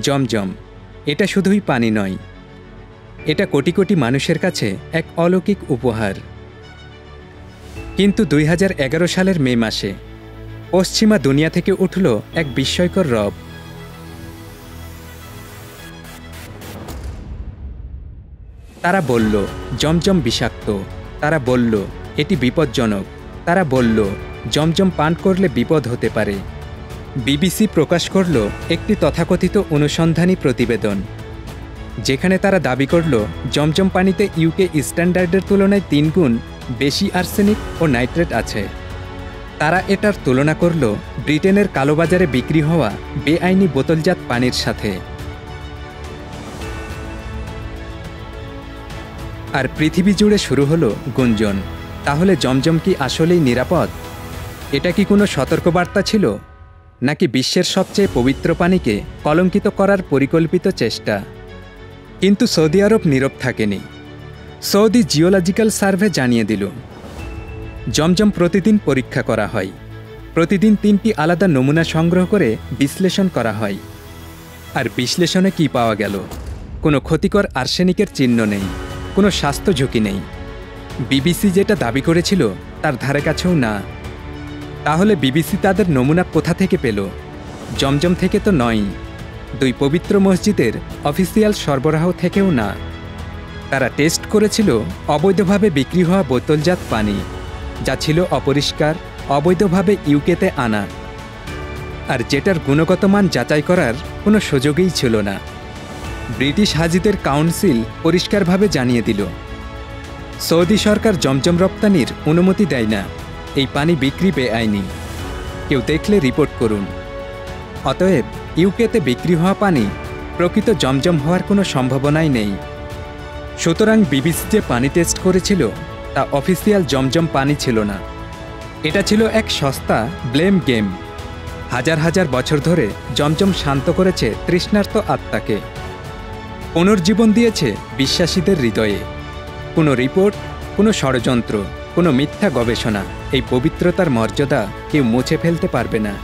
জমজম এটা শুধুই পানি নয়, এটা কোটি কোটি মানুষের কাছে এক অলৌকিক উপহার। কিন্তু 2011 সালের মে মাসে পশ্চিমা দুনিয়া থেকে উঠল এক বিস্ময়কর রব। তারা বলল জমজম বিষাক্ত, তারা বলল এটি বিপজ্জনক, তারা বলল জমজম পান করলে বিপদ হতে পারে। বিবিসি প্রকাশ করল একটি তথাকথিত অনুসন্ধানী প্রতিবেদন, যেখানে তারা দাবি করল জমজম পানিতে ইউকে স্ট্যান্ডার্ডের তুলনায় 3 গুণ বেশি আর্সেনিক ও নাইট্রেট আছে। তারা এটার তুলনা করল ব্রিটেনের কালোবাজারে বিক্রি হওয়া বেআইনি বোতলজাত পানির সাথে। আর পৃথিবী জুড়ে শুরু হলো গুঞ্জন, তাহলে জমজম কি আসলেই নিরাপদ? এটা কি কোনো সতর্কবার্তা ছিল, নাকি বিশ্বের সবচেয়ে পবিত্র পানিকে কলঙ্কিত করার পরিকল্পিত চেষ্টা? কিন্তু সৌদি আরব নীরব থাকেনি। সৌদি জিওলজিক্যাল সার্ভে জানিয়ে দিল জমজম প্রতিদিন পরীক্ষা করা হয়, প্রতিদিন 3টি আলাদা নমুনা সংগ্রহ করে বিশ্লেষণ করা হয়। আর বিশ্লেষণে কি পাওয়া গেল? কোনো ক্ষতিকর আর্সেনিকের চিহ্ন নেই, কোনো স্বাস্থ্য ঝুঁকি নেই। বিবিসি যেটা দাবি করেছিল তার ধারে কাছেও না। তাহলে বিবিসি তাদের নমুনা কোথা থেকে পেল? জমজম থেকে তো নয়, 2 পবিত্র মসজিদের অফিসিয়াল সরবরাহ থেকেও না। তারা টেস্ট করেছিল অবৈধভাবে বিক্রি হওয়া বোতলজাত পানি, যা ছিল অপরিষ্কার, অবৈধভাবে ইউকেতে আনা, আর যেটার গুণগত মান যাচাই করার কোনো সুযোগই ছিল না। ব্রিটিশ হাজিদের কাউন্সিল পরিষ্কারভাবে জানিয়ে দিল সৌদি সরকার জমজম রপ্তানির অনুমতি দেয় না, এই পানি বিক্রি বেআইনি, কেউ দেখলে রিপোর্ট করুন। অতএব ইউকেতে বিক্রি হওয়া পানি প্রকৃত জমজম হওয়ার কোনো সম্ভাবনাই নেই। সুতরাং বিবিসি যে পানি টেস্ট করেছিল তা অফিসিয়াল জমজম পানি ছিল না, এটা ছিল এক সস্তা ব্লেম গেম। হাজার হাজার বছর ধরে জমজম শান্ত করেছে তৃষ্ণার্ত আত্মাকে, পুনর্জীবন দিয়েছে বিশ্বাসীদের হৃদয়ে। কোনো রিপোর্ট, কোনো ষড়যন্ত্র, কোনো মিথ্যা গবেষণা এই পবিত্রতার মর্যাদা কেউ মুছে ফেলতে পারবে না।